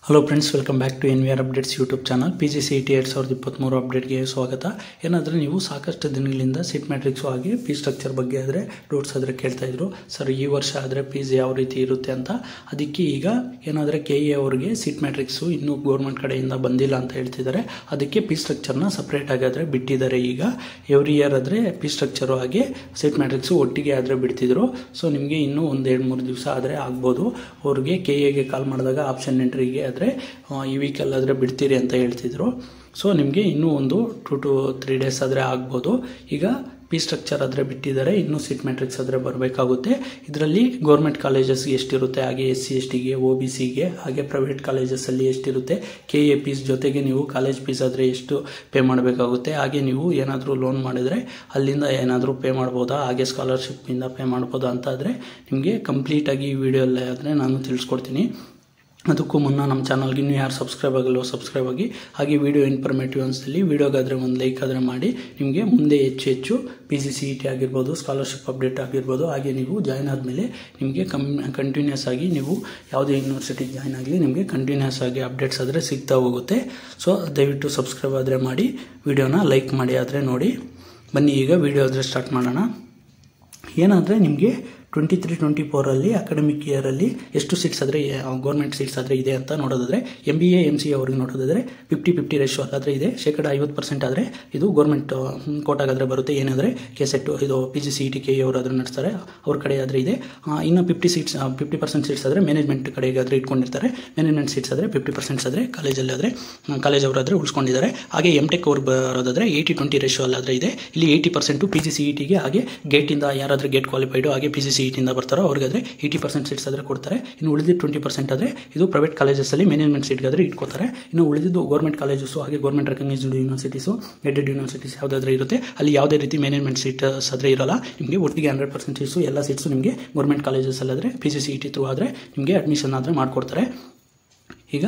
Hello friends, welcome back to NVR updates YouTube channel. PGCET 2023 ಅಪ್ಡೇಟ್ಗೆ ಸ್ವಾಗತ. ಏನಾದರೆ ನೀವು ಸಾಕಷ್ಟು ದಿನಗಳಿಂದ ಸೀಟ್ ಮ್ಯಾಟ್ರಿಕ್ಸು ಹಾಗೆ ಫೀ ಸ್ಟ್ರಕ್ಚರ್ ಬಗ್ಗೆ ಆದರೆ ಡೌಟ್ಸ್ ಆದರೆ ಕೇಳ್ತಾಯಿದ್ರು. ಸರ್, ಈ ವರ್ಷ ಆದರೆ ಫೀಸ್ ಯಾವ ರೀತಿ ಇರುತ್ತೆ ಅಂತ. ಅದಕ್ಕೆ ಈಗ ಏನಾದರೆ KE ಅವರಿಗೆ ಸೀಟ್ ಮ್ಯಾಟ್ರಿಕ್ಸು ಇನ್ನೂ ಗೌರ್ಮೆಂಟ್ ಕಡೆಯಿಂದ ಬಂದಿಲ್ಲ ಅಂತ ಹೇಳ್ತಿದ್ದಾರೆ. ಅದಕ್ಕೆ ಫೀ ಸ್ಟ್ರಕ್ಚರ್ನ ಸಪ್ರೇಟಾಗಿ ಆದರೆ ಬಿಟ್ಟಿದ್ದಾರೆ. ಈಗ ಎವ್ರಿ ಇಯರ್ ಆದರೆ ಫೀ ಸ್ಟ್ರಕ್ಚರು ಹಾಗೆ ಸೀಟ್ ಮ್ಯಾಟ್ರಿಕ್ಸು ಒಟ್ಟಿಗೆ ಆದರೆ ಬಿಡ್ತಿದ್ರು. ಸೊ ನಿಮಗೆ ಇನ್ನೂ ಒಂದು 2-3 ದಿವಸ ಆದರೆ ಆಗ್ಬೋದು. ಅವ್ರಿಗೆ KEಗೆ ಕಾಲ್ ಮಾಡಿದಾಗ ಆಪ್ಷನ್ ಎಂಟ್ರಿಗೆ ಆದರೆ ಈ ವೀಕಲ್ಲಾದರೆ ಬಿಡ್ತೀರಿ ಅಂತ ಹೇಳ್ತಿದ್ರು. ಸೊ ನಿಮಗೆ ಇನ್ನೂ ಒಂದು 2 to 3 ಡೇಸ್ ಆದರೆ ಆಗ್ಬೋದು. ಈಗ ಫೀ ಸ್ಟ್ರಕ್ಚರ್ ಆದರೆ ಬಿಟ್ಟಿದ್ದಾರೆ, ಇನ್ನೂ ಸೀಟ್ ಮ್ಯಾಟ್ರಿಕ್ಸ್ ಆದರೆ ಬರಬೇಕಾಗುತ್ತೆ. ಇದರಲ್ಲಿ ಗೌರ್ಮೆಂಟ್ ಕಾಲೇಜಸ್ಗೆ ಎಷ್ಟಿರುತ್ತೆ, ಹಾಗೆ SC STಗೆ OBCಗೆ ಹಾಗೆ ಪ್ರೈವೇಟ್ ಕಾಲೇಜಸಲ್ಲಿ ಎಷ್ಟಿರುತ್ತೆ, KE ಫೀಸ್ ಜೊತೆಗೆ ನೀವು ಕಾಲೇಜ್ ಫೀಸ್ ಆದರೆ ಎಷ್ಟು ಪೇ ಮಾಡಬೇಕಾಗುತ್ತೆ, ಹಾಗೆ ನೀವು ಏನಾದರೂ ಲೋನ್ ಮಾಡಿದರೆ ಅಲ್ಲಿಂದ ಏನಾದರೂ ಪೇ ಮಾಡ್ಬೋದಾ, ಹಾಗೆ ಸ್ಕಾಲರ್ಶಿಪ್ನಿಂದ ಪೇ ಮಾಡ್ಬೋದಾ ಅಂತ ಆದರೆ ನಿಮಗೆ ಕಂಪ್ಲೀಟಾಗಿ ಈ ವಿಡಿಯೋಲ್ಲೇ ಆದರೆ ನಾನು ತಿಳಿಸ್ಕೊಡ್ತೀನಿ. ಅದಕ್ಕೂ ಮುನ್ನ ನಮ್ಮ ಚಾನಲ್ಗೆ ಇನ್ನೂ ಯಾರು ಸಬ್ಸ್ಕ್ರೈಬ್ ಆಗಲ್ಲೋ ಸಬ್ಸ್ಕ್ರೈಬ್ ಆಗಿ, ಹಾಗೆ ವಿಡಿಯೋ ಇನ್ಫಾರ್ಮೇಟಿವ್ ಅನಿಸಲಿ ವಿಡಿಯೋಗಾದರೆ ಒಂದು ಲೈಕ್ ಆದರೆ ಮಾಡಿ. ನಿಮಗೆ ಮುಂದೆ ಹೆಚ್ಚು PGCET ಆಗಿರ್ಬೋದು, ಸ್ಕಾಲರ್ಶಿಪ್ ಅಪ್ಡೇಟ್ ಆಗಿರ್ಬೋದು, ಹಾಗೆ ನೀವು ಜಾಯ್ನ್ ಆದಮೇಲೆ ನಿಮಗೆ ಕಂಟಿನ್ಯೂಸ್ ಆಗಿ ನೀವು ಯಾವುದೇ ಯೂನಿವರ್ಸಿಟಿಗೆ ಜಾಯ್ನ್ ಆಗಲಿ ನಿಮಗೆ ಕಂಟಿನ್ಯೂಸ್ ಆಗಿ ಅಪ್ಡೇಟ್ಸ್ ಆದರೆ ಸಿಗ್ತಾ ಹೋಗುತ್ತೆ. ಸೊ ದಯವಿಟ್ಟು ಸಬ್ಸ್ಕ್ರೈಬ್ ಆದರೆ ಮಾಡಿ, ವಿಡಿಯೋನ ಲೈಕ್ ಮಾಡಿ ಆದರೆ ನೋಡಿ. ಬನ್ನಿ ಈಗ ವಿಡಿಯೋ ಆದರೆ ಸ್ಟಾರ್ಟ್ ಮಾಡೋಣ. ಏನಾದರೆ ನಿಮಗೆ 23-24 ಅಕಾಡೆಮಿಕ್ ಇಯರಲ್ಲಿ ಎಷ್ಟು ಸೀಟ್ಸ್ ಆದರೆ ಗೌರ್ಮೆಂಟ್ ಸೀಟ್ಸ್ ಆದರೆ ಇದೆ ಅಂತ ನೋಡೋದಾದರೆ MBA MCA ಅವ್ರಿಗೆ ನೋಡೋದಾದರೆ 50-50 ರೇಷೋ ಆದರೆ ಇದೆ. 50% ಆದರೆ ಇದು ಗೌರ್ಮೆಂಟ್ ಕೋಟಾಗಾದರೆ ಬರುತ್ತೆ. ಏನಾದರೆ ಕೆಸೆಟ್ ಇದು PGCET KE ಅವರು ಅದನ್ನು ನಡೆಸ್ತಾರೆ, ಅವ್ರ ಕಡೆ ಆದರೆ ಇದೆ. ಇನ್ನು 50% ಸೀಟ್ಸ್ ಆದರೆ ಮ್ಯಾನೇಜ್ಮೆಂಟ್ ಕಡೆಗೆ ಆದರೆ ಇಟ್ಕೊಂಡಿರ್ತಾರೆ. ಮ್ಯಾನೇಜ್ಮೆಂಟ್ ಸೀಟ್ಸ್ ಆದರೆ 50% ಆದರೆ ಕಾಲೇಜಲ್ಲಿ ಆದರೆ ಕಾಲೇಜ್ ಅವರಾದರೆ ಉಳಿಸ್ಕೊಂಡಿದ್ದಾರೆ. ಹಾಗೆ MTech ಅವ್ರು ಬರೋದಾದರೆ 80-20 ರೇಷೋ ಅಲ್ಲಾದರೆ ಇದೆ. ಇಲ್ಲಿ 80% PGCETಗೆ, ಹಾಗೆ ಗೇಟಿಂದ ಯಾರಾದರೂ ಗೇಟ್ ಕ್ವಾಲಿಫೈಡು ಹಾಗೆ PGCETಯಿಂದ ಬರ್ತಾರೋ ಅವ್ರಿಗಾದರೆ 80% ಸೀಟ್ಸ್ ಆದರೆ ಕೊಡ್ತಾರೆ. ಇನ್ನು ಉಳಿದಿದ್ದು 20% ಆದರೆ ಇದು ಪ್ರೈವೇಟ್ ಕಾಲೇಜಸಲ್ಲಿ ಮ್ಯಾನೇಜ್ಮೆಂಟ್ ಸೀಟ್ಗಾದರೆ ಇಟ್ಕೋತಾರೆ. ಇನ್ನು ಉಳಿದಿದ್ದು ಗೌರ್ಮೆಂಟ್ ಕಾಲೇಜಸ್ಸು ಹಾಗೆ government recognised universities, aided universities ಯಾವುದಾದ್ರೂ ಇರುತ್ತೆ, ಅಲ್ಲಿ ಯಾವುದೇ ರೀತಿ ಮ್ಯಾನೇಜ್ಮೆಂಟ್ ಸೀಟ್ಸ್ ಆದರೆ ಇರೋಲ್ಲ. ನಿಮಗೆ ಒಟ್ಟಿಗೆ 100% ಸೀಟ್ಸು ಎಲ್ಲ ಸೀಟ್ಸು ನಿಮಗೆ ಗೌರ್ಮೆಂಟ್ ಕಾಲೇಜಸಲ್ಲಾದರೆ PGCET ಥ್ರೂ ಆದರೆ ನಿಮಗೆ ಅಡ್ಮಿಷನ್ ಆದರೆ ಮಾಡಿಕೊಡ್ತಾರೆ. ಈಗ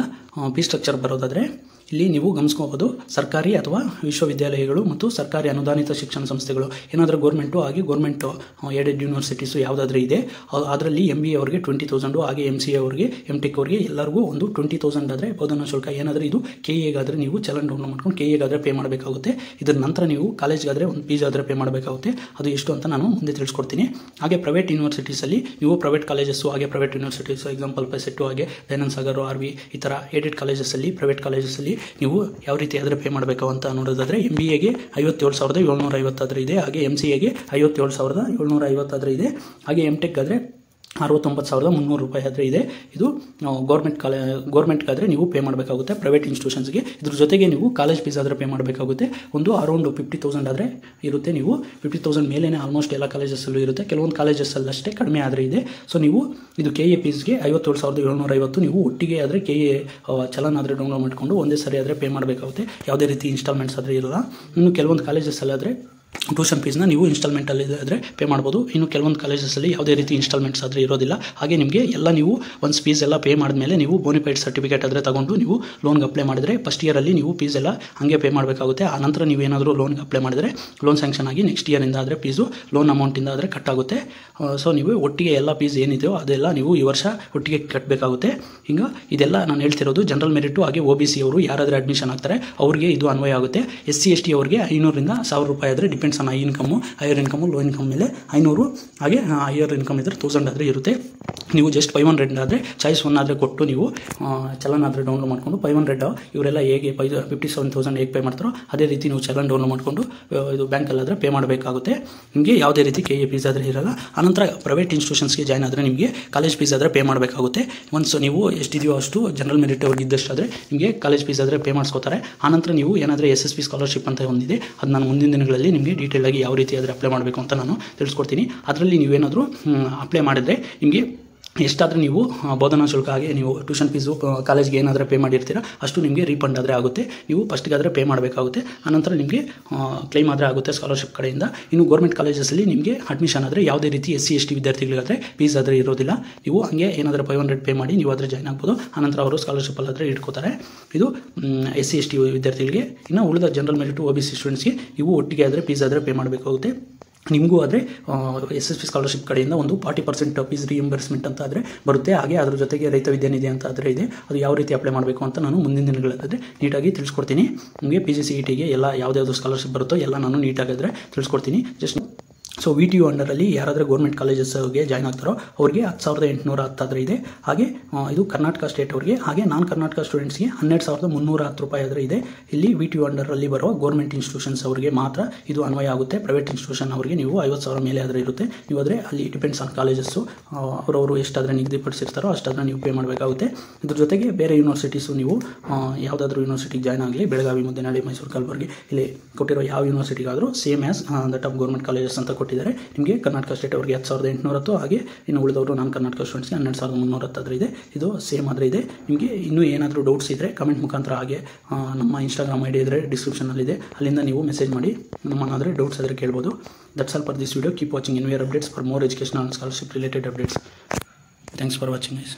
ಫೀ ಸ್ಟ್ರಕ್ಚರ್ ಬರೋದಾದರೆ ಇಲ್ಲಿ ನೀವು ಗಮನಿಸ್ಕೋಬೋದು, ಸರ್ಕಾರಿ ಅಥವಾ ವಿಶ್ವವಿದ್ಯಾಲಯಗಳು ಮತ್ತು ಸರ್ಕಾರಿ ಅನುದಾನಿತ ಶಿಕ್ಷಣ ಸಂಸ್ಥೆಗಳು ಏನಾದರೂ ಗೌರ್ಮೆಂಟು ಹಾಗೆ ಗೌರ್ಮೆಂಟ್ ಎಡೆಡ್ ಯೂನಿವರ್ಸಿಟೀಸು ಯಾವುದಾದ್ರೂ ಇದೆ ಅದರಲ್ಲಿ MBA ಅವ್ರಿಗೆ 20,000, ಹಾಗೆ MCA ಅವ್ರಿಗೆ MTech ಅವ್ರಿಗೆ ಎಲ್ಲರಿಗೂ ಒಂದು 20,000 ಆದರೆ ಬೋಧನಾ ಶುಲ್ಕ. ಏನಾದರೂ ಇದು KEಗಾದರೆ ನೀವು ಚಲನ್ ಡೌನ್ಲೋಡ್ ಮಾಡ್ಕೊಂಡು KEಗಾದರೆ ಪೇ ಮಾಡಬೇಕಾಗುತ್ತೆ. ಇದರ ನಂತರ ನೀವು ಕಾಲೇಜ್ಗಾದರೆ ಒಂದು ಫೀಸ್ ಆದರೆ ಪೇ ಮಾಡಬೇಕಾಗುತ್ತೆ. ಅದು ಎಷ್ಟು ಅಂತ ನಾನು ಮುಂದೆ ತಿಳಿಸ್ಕೊಡ್ತೀನಿ. ಹಾಗೆ ಪ್ರೈವೇಟ್ ಯೂನಿವರ್ಸಿಟೀಸಲ್ಲಿ ನೀವು ಪ್ರೈವೇಟ್ ಕಾಲೇಜಸ್ಸು ಹಾಗೆ ಪ್ರೈವೇಟ್ ಯೂನಿವರ್ಸಿಟೀಸು ಎಕ್ಸಾಂಪಲ್ ಪೆಸೆಟ್ಟು ಹಾಗೆ ದಯಾನಂದ ಸಾಗರ್ RV ಈ ಥರ ಎಡೆಡ್ ಕಾಲೇಜಸಲ್ಲಿ ಪ್ರೈವೇಟ್ ಕಾಲೇಜಸಲ್ಲಿ ನೀವು ಯಾವ ರೀತಿ ಆದರೆ ಪೇ ಮಾಡಬೇಕು ಅಂತ ನೋಡೋದಾದರೆ MBAಗೆ 57,750 ಆದರೆ ಇದೆ. ಹಾಗೆ MCAಗೆ 57,750 ಆದರೆ ಇದೆ. ಹಾಗೆ MTech ಆದರೆ 69,300 ರೂಪಾಯಿ ಆದರೆ ಇದೆ. ಇದು ಗೌರ್ಮೆಂಟ್ಗಾದರೆ ನೀವು ಪೇ ಮಾಡಬೇಕಾಗುತ್ತೆ ಪ್ರೈವೇಟ್ ಇನ್ಸ್ಟಿಟ್ಯೂಷನ್ಸ್ಗೆ. ಇದ್ರ ಜೊತೆಗೆ ನೀವು ಕಾಲೇಜ್ ಫೀಸ್ ಆದರೆ ಪೇ ಮಾಡಬೇಕಾಗುತ್ತೆ. ಒಂದು ಅರೌಂಡ್ 50,000 ಆದರೆ ಇರುತ್ತೆ. ನೀವು 50,000 ಮೇಲೇ ಆಲ್ಮೋಸ್ಟ್ ಎಲ್ಲ ಕಾಲೇಜಸ್ಸಲ್ಲೂ ಇರುತ್ತೆ, ಕೆಲವೊಂದು ಕಾಲೇಜಸ್ಸಲ್ಲಷ್ಟೇ ಕಡಿಮೆ ಆದರೆ ಇದೆ. ಸೊ ನೀವು ಇದು KE ಫೀಸ್ಗೆ 57,750 ನೀವು ಒಟ್ಟಿಗೆ ಆದರೆ KE ಚಲನ್ ಆದರೆ ಡೌನ್ಲೋಡ್ ಮಾಡಿಕೊಂಡು ಒಂದೇ ಸರಿ ಆದರೆ ಪೇ ಮಾಡಬೇಕಾಗುತ್ತೆ. ಯಾವುದೇ ರೀತಿ ಇನ್ಸ್ಟಾಲ್ಮೆಂಟ್ಸ್ ಆದರೆ ಇರೋಲ್ಲ. ಇನ್ನು ಕೆಲವೊಂದು ಕಾಲೇಜಸ್ಸಲ್ಲಾದರೆ ಟ್ಯೂಷನ್ ಫೀಸ್ನ ನೀವು ಇನ್ಸ್ಟಾಲ್ಮೆಂಟಲ್ಲಿ ಆದರೆ ಪೇ ಮಾಡ್ಬೋದು. ಇನ್ನು ಕೆಲವೊಂದು ಕಾಲೇಜಸಲ್ಲಿ ಯಾವುದೇ ರೀತಿ ಇನ್ಸ್ಟಾಲ್ಮೆಂಟ್ಸ್ ಆದರೆ ಇರೋದಿಲ್ಲ. ಹಾಗೆ ನಿಮಗೆ ಎಲ್ಲ ನೀವು ಒಂದು ಫೀಸ್ ಎಲ್ಲ ಪೇ ಮಾಡಿದ್ಮೇಲೆ ನೀವು ಬೋನಿಫೈಡ್ ಸರ್ಟಿಫಿಕೇಟ್ ಆದರೆ ತಗೊಂಡು ನೀವು ಲೋನ್ಗೆ ಅಪ್ಲೈ ಮಾಡಿದರೆ ಫಸ್ಟ್ ಇಯರಲ್ಲಿ ನೀವು ಫೀಸ್ ಎಲ್ಲ ಹಾಗೆ ಪೇ ಮಾಡಬೇಕಾಗುತ್ತೆ. ಆ ನಂತರ ನೀವೇನಾದರೂ ಲೋನ್ಗೆ ಅಪ್ಲೈ ಮಾಡಿದರೆ ಲೋನ್ ಸ್ಯಾಂಕ್ಷನ್ ಆಗಿ ನೆಕ್ಸ್ಟ್ ಇಯರಿಂದ ಆದರೆ ಫೀಸು ಲೋನ್ ಅಮೌಂಟಿಂದ ಆದರೆ ಕಟ್ ಆಗುತ್ತೆ. ಸೊ ನೀವು ಒಟ್ಟಿಗೆ ಎಲ್ಲ ಫೀಸ್ ಏನಿದೆಯೋ ಅದೆಲ್ಲ ನೀವು ಈ ವರ್ಷ ಒಟ್ಟಿಗೆ ಕಟ್ಟಬೇಕಾಗುತ್ತೆ. ಹಿಂಗೆ ಇದೆಲ್ಲ ನಾನು ಹೇಳ್ತಿರೋದು ಜನರಲ್ ಮೆರಿಟು ಹಾಗೆ OBC ಅವರು ಯಾರಾದರೂ ಅಡ್ಮಿಷನ್ ಆಗ್ತಾರೆ ಅವ್ರಿಗೆ ಇದು ಅನ್ವಯ ಆಗುತ್ತೆ. SC ST ಅವರಿಗೆ 500ರಿಂದ 1,000 ರೂಪಾಯಿ ಆದರೆ depends on higher income low income ಮೇಲೆ 500, ಹಾಗೆ ಹೈಯರ್ ಇನ್ಕಮ್ ಇದ್ದರೆ 1,000 ಆದರೆ ಇರುತ್ತೆ. ನೀವು ಜಸ್ಟ್ 500 ಆದರೆ ಚಾಯ್ಸ್ 1 ಆದರೆ ಕೊಟ್ಟು ನೀವು ಚಲನ್ ಆದರೆ ಡೌನ್ಲೋಡ್ ಮಾಡಿಕೊಂಡು 500 ಇವರೆಲ್ಲ ಹೇಗೆ 57,000 ಹೇಗೆ ಪೇ ಮಾಡ್ತಾರೋ ಅದೇ ರೀತಿ ನೀವು ಚಲನ್ ಡೌನ್ಲೋಡ್ ಮಾಡಿಕೊಂಡು ಇದು ಬ್ಯಾಂಕಲ್ಲಾದರೆ ಪೇ ಮಾಡಬೇಕಾಗುತ್ತೆ. ನಿಮಗೆ ಯಾವುದೇ ರೀತಿ KE ಫೀಸ್ ಆದರೆ ಇರೋಲ್ಲ. ಆನಂತರ ಪ್ರೈವೇಟ್ ಇನ್ಸ್ಟಿಟ್ಯೂಷನ್ಸ್ಗೆ ಜಾಯ್ನ್ ಆದರೆ ನಿಮಗೆ ಕಾಲೇಜ್ ಫೀಸ್ ಆದರೆ ಪೇ ಮಾಡಬೇಕಾಗುತ್ತೆ. ಒನ್ಸ್ ನೀವು ಎಷ್ಟಿದೆಯೋ ಅಷ್ಟು ಜನರಲ್ ಮೆರಿಟ್ ಅವ್ರಿಗೆ ಇದ್ದಷ್ಟು ಆದರೆ ನಿಮಗೆ ಕಾಲೇಜ್ ಫೀಸ್ ಆದರೆ ಪೇ ಮಾಡಿಸ್ಕೋತಾರೆ. ಆನಂತರ ನೀವು ಏನಾದರೂ SSP ಸ್ಕಾಲರ್ಶಿಪ್ ಅಂತ ಒಂದಿದೆ, ಅದು ನಾನು ಮುಂದಿನ ದಿನಗಳಲ್ಲಿ ನಿಮಗೆ ಡೀಟೇಲ್ ಆಗಿ ಯಾವ ರೀತಿ ಆದರೆ ಅಪ್ಲೈ ಮಾಡಬೇಕು ಅಂತ ನಾನು ತಿಳಿಸ್ಕೊಡ್ತೀನಿ. ಅದರಲ್ಲಿ ನೀವೇನಾದರೂ ಅಪ್ಲೈ ಮಾಡಿದರೆ ನಿಮಗೆ ಎಷ್ಟಾದರೂ ನೀವು ಬೋಧನಾ ಶುಲ್ಕ ಹಾಗೆ ನೀವು ಟ್ಯೂಷನ್ ಫೀಸು ಕಾಲೇಜ್ಗೆ ಏನಾದರೂ ಪೇ ಮಾಡಿರ್ತೀರ ಅಷ್ಟು ನಿಮಗೆ ರೀಫಂಡ್ ಆದರೆ ಆಗುತ್ತೆ. ನೀವು ಫಸ್ಟ್ಗಾದರೆ ಪೇ ಮಾಡಬೇಕಾಗುತ್ತೆ, ಆನಂತರ ನಿಮಗೆ ಕ್ಲೈಮ್ ಆದರೆ ಆಗುತ್ತೆ ಸ್ಕಾಲರ್ಶಿಪ್ ಕಡೆಯಿಂದ. ಇನ್ನು ಗೌರ್ಮೆಂಟ್ ಕಾಲೇಜಸಲ್ಲಿ ನಿಮಗೆ ಅಡ್ಮಿಷನ್ ಆದರೆ ಯಾವುದೇ ರೀತಿ SC ST ವಿದ್ಯಾರ್ಥಿಗಳಿಗಾದರೆ ಫೀಸ್ ಆದರೆ ಇರೋದಿಲ್ಲ. ನೀವು ಹಾಗೆ ಏನಾದರೂ 500 ಪೇ ಮಾಡಿ ನೀವು ಆದರೆ ಜಾಯ್ನ್ ಆಗ್ಬೋದು. ಆನಂತರ ಅವರು ಸ್ಕಾಲರ್ಶಿಪ್ಪಲ್ಲಾದರೆ ಇಟ್ಕೋತಾರೆ. ಇದು SC ST ವಿದ್ಯಾರ್ಥಿಗಳಿಗೆ. ಇನ್ನು ಉಳಿದ ಜನರಲ್ ಮೆರಿಟು OBC ಸ್ಟೂಡೆಂಟ್ಸ್ಗೆ ನೀವು ಒಟ್ಟಿಗೆ ಆದರೆ ಫೀಸ್ ಆದರೆ ಪೇ ಮಾಡಬೇಕಾಗುತ್ತೆ. ನಿಮಗೂ ಆದರೆ SSP ಸ್ಕಾಲರ್ಶಿಪ್ ಕಡೆಯಿಂದ ಒಂದು 40% ಫೀಸ್ ರಿಇಂಬರ್ಸ್ಮೆಂಟ್ ಅಂತ ಆದರೆ ಬರುತ್ತೆ. ಹಾಗೆ ಅದ್ರ ಜೊತೆಗೆ ರೈತ ವಿದ್ಯಾನಿಧಿ ಅಂತ ಆದರೆ ಇದೆ. ಅದು ಯಾವ ರೀತಿ ಅಪ್ಲೈ ಮಾಡಬೇಕು ಅಂತ ನಾನು ಮುಂದಿನ ದಿನಗಳಾದರೆ ನೀಟಾಗಿ ತಿಳಿಸ್ಕೊಡ್ತೀನಿ. ನಿಮಗೆ PGCETಗೆ ಎಲ್ಲ ಯಾವುದ್ಯಾವುದು ಸ್ಕಾಲರ್ಶಿಪ್ ಬರುತ್ತೋ ಎಲ್ಲ ನಾನು ನೀಟಾಗಾದರೆ ತಿಳಿಸ್ಕೊಡ್ತೀನಿ. ಜಸ್ಟ್ ಸೊ VTU ಅಂಡರಲ್ಲಿ ಯಾರಾದರೂ ಗೌರ್ಮೆಂಟ್ ಕಾಲೇಜಸ್ಗೆ ಜಾಯ್ನ್ ಆಗ್ತಾರೋ ಅವ್ರಿಗೆ 10,810 ಆದರೆ ಇದೆ. ಹಾಗೆ ಇದು ಕರ್ನಾಟಕ ಸ್ಟೇಟ್ ಅವ್ರಿಗೆ, ಹಾಗೆ ನಾನ್ ಕರ್ನಾಟಕ ಸ್ಟೂಡೆಂಟ್ಸ್ಗೆ 12,310 ರೂಪಾಯಿ ಆದರೆ ಇದೆ. ಇಲ್ಲಿ VTU ಅಂಡರಲ್ಲಿ ಬರೋ ಗೌರ್ಮೆಂಟ್ ಇನ್ಸ್ಟಿಟ್ಯೂಷನ್ಸ್ ಅವರಿಗೆ ಮಾತ್ರ ಇದು ಅನ್ವಯ ಆಗುತ್ತೆ. ಪ್ರೈವೇಟ್ ಇನ್ಸ್ಟಿಟ್ಯೂಷನ್ ಅವರಿಗೆ ನೀವು 50,000 ಮೇಲೆ ಆದರೆ ಇರುತ್ತೆ. ನೀವು ಆದರೆ ಅಲ್ಲಿ ಡಿಪೆಂಡ್ಸ್ ಆನ್ ಕಾಲೇಜಸ್ಸು, ಅವರವರು ಎಷ್ಟಾದರೆ ನಿಗದಿಪಡಿಸಿರ್ತಾರೋ ಅಷ್ಟಾದರೆ ನೀವು ಪೇ ಮಾಡಬೇಕಾಗುತ್ತೆ. ಇದ್ರ ಜೊತೆಗೆ ಬೇರೆ ಯೂನಿವರ್ಸಿಟೀಸು ನೀವು ಯಾವುದಾದ್ರೂ ಯೂನಿವರ್ಸಿಟಿಗೆ ಜಾಯ್ನ್ ಆಗಲಿ, ಬೆಳಗಾವಿ, ಮುದ್ದೇನಹಳ್ಳಿ, ಮೈಸೂರು, ಕಲಬುರಗಿ ಇಲ್ಲಿ ಕೊಟ್ಟಿರೋ ಯಾವ ಯೂನಿವರ್ಸಿಟಿಗಾದರೂ same as that of government colleges ಅಂತ ಕೊಟ್ಟಿದ್ದಾರೆ. ನಿಮಗೆ ಕರ್ನಾಟಕ ಸ್ಟೇಟ್ ಅವರಿಗೆ 10,810, ಹಾಗೆ ಇನ್ನು ಉಳಿದವರು ನಾನ್ ಕರ್ನಾಟಕ ಸ್ಟೂಡೆಂಟ್ಸ್ಗೆ 12,310 ಇದೆ. ಇದು ಸೇಮ್ ಆದರೆ ಇದೆ. ನಿಮಗೆ ಇನ್ನೂ ಏನಾದರೂ ಡೌಟ್ಸ್ ಇದ್ದರೆ ಕಮೆಂಟ್ ಮುಖಾಂತರ, ಹಾಗೆ ನಮ್ಮ ಇನ್ಸ್ಟಾಗ್ರಾಮ್ ID ಇದ್ದರೆ ಡಿಸ್ಕ್ರಿಪ್ಷನಲ್ಲಿದೆ, ಅಲ್ಲಿಂದ ನೀವು ಮೆಸೇಜ್ ಮಾಡಿ ನಮ್ಮನ್ನಾದರೆ ಡೌಟ್ಸ್ ಆದರೆ ಕೇಳ್ಬೋದು. That's all for this video. Keep watching NVR updates for more educational and scholarship related updates. Thanks for watching guys.